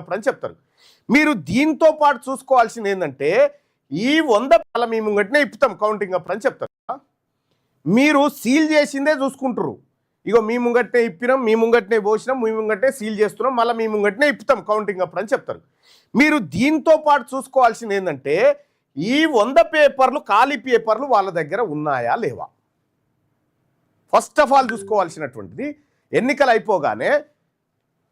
అప్పుడు అని చెప్తారు. మీరు దీంతో పాటు చూసుకోవాల్సింది ఏంటంటే ఈ 100 మీ ముంగట్నే ఇప్పుతాం కౌంటింగ్ అప్పుడు అని చెప్తారు. మీరు సీల్ చేసిందే చూసుకుంటారు. ఇగో మీ ముంగట్నే ఇప్పినాం, మీ ముంగట్నే పోసినాం, మీ ముంగట్నే సీల్ చేస్తున్నాం, మళ్ళీ మీ ముంగట్నే ఇప్పుతాం కౌంటింగ్ అప్పుడు అని చెప్తారు. మీరు దీంతో పాటు చూసుకోవాల్సింది ఏంటంటే ఈ 100 పేపర్లు ఖాళీ పేపర్లు వాళ్ళ దగ్గర ఉన్నాయా లేవా. ఫస్ట్ ఆఫ్ ఆల్ చూసుకోవాల్సినటువంటిది ఎన్నికలు అయిపోగానే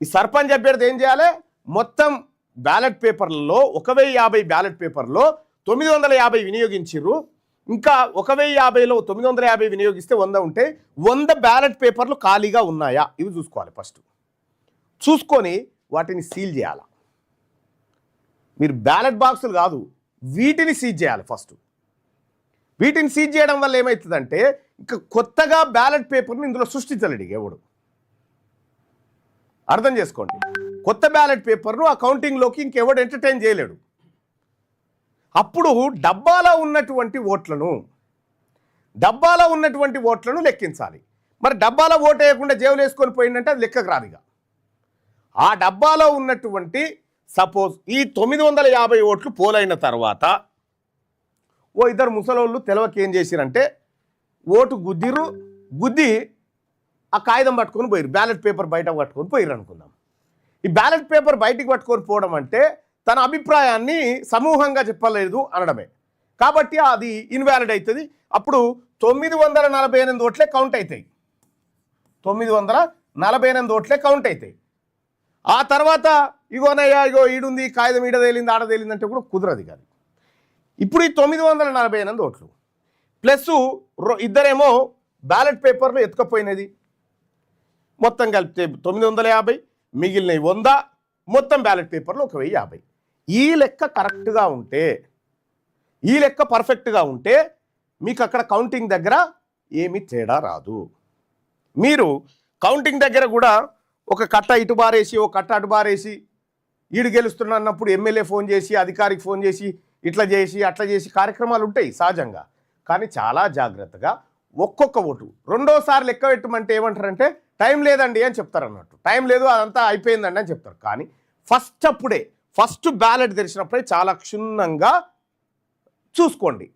ఈ సర్పంచ్ అభ్యర్థి ఏం చేయాలి, మొత్తం బ్యాలెట్ పేపర్లలో 1050 బ్యాలెట్ పేపర్లో 950 వినియోగించారు. ఇంకా 1050లో 950 వినియోగిస్తే 100 ఉంటే 100 బ్యాలెట్ పేపర్లు ఖాళీగా ఉన్నాయా ఇవి చూసుకోవాలి. ఫస్ట్ చూసుకొని వాటిని సీల్ చేయాలి. మీరు బ్యాలెట్ బాక్సులు కాదు, వీటిని సీజ్ చేయాలి. ఫస్ట్ వీటిని సీజ్ చేయడం వల్ల ఏమవుతుందంటే ఇంకా కొత్తగా బ్యాలెట్ పేపర్ని ఇందులో సృష్టించలేడు ఎవడు. అర్థం చేసుకోండి, కొత్త బ్యాలెట్ పేపర్ను ఆ కౌంటింగ్లోకి ఇంకెవడు ఎంటర్టైన్ చేయలేడు. అప్పుడు డబ్బాలో ఉన్నటువంటి ఓట్లను లెక్కించాలి. మరి డబ్బాలో ఓటు వేయకుండా జేబులు వేసుకొని పోయిందంటే అది లెక్కకు రాదు. ఇక ఆ డబ్బాలో ఉన్నటువంటి సపోజ్ ఈ 950 ఓట్లు పోలైన తర్వాత ఓ ఇద్దరు ముసలోళ్ళు తెలవకి ఏం చేసిరంటే ఓటు గుద్ది ఆ కాగితం పట్టుకొని పోయారు, బ్యాలెట్ పేపర్ బయట పట్టుకొని పోయారు అనుకుందాం. ఈ బ్యాలెట్ పేపర్ బయటికి పట్టుకొని పోవడం అంటే తన అభిప్రాయాన్ని సమూహంగా చెప్పలేదు అనడమే. కాబట్టి అది ఇన్వాలిడ్ అవుతుంది. అప్పుడు 948 ఓట్లే కౌంట్ అవుతాయి. 948 ఓట్లే కౌంట్ అవుతాయి. ఆ తర్వాత ఇగోనయ్యా ఇగో ఈడుంది కాగితం ఈడ తేలింది ఆడ తేలింది అంటే కూడా కుదరదు కాదు. ఇప్పుడు ఈ 948 ఓట్లు ప్లస్ ఇద్దరేమో బ్యాలెట్ పేపర్లు ఎత్తుకపోయినది మొత్తం కలిపితే 950, మిగిలినవి 100, మొత్తం బ్యాలెట్ పేపర్లు 1050. ఈ లెక్క కరెక్ట్గా ఉంటే, ఈ లెక్క పర్ఫెక్ట్గా ఉంటే మీకు అక్కడ కౌంటింగ్ దగ్గర ఏమీ తేడా రాదు. మీరు కౌంటింగ్ దగ్గర కూడా ఒక కట్ట ఇటు బారేసి ఒక కట్ట అటు బారేసి ఈడు గెలుస్తున్నా అన్నప్పుడు ఎమ్మెల్యే ఫోన్ చేసి అధికారికి ఫోన్ చేసి ఇట్లా చేసి అట్లా చేసి కార్యక్రమాలు ఉంటాయి సహజంగా. కానీ చాలా జాగ్రత్తగా ఒక్కొక్క ఓటు రెండోసారి లెక్క పెట్టమంటే ఏమంటారంటే టైం లేదండి అని చెప్తారు అన్నట్టు. టైం లేదు అదంతా అయిపోయిందండి అని చెప్తారు. కానీ ఫస్ట్ బ్యాలెట్ తెరిచినప్పుడే చాలా క్షుణ్ణంగా చూసుకోండి.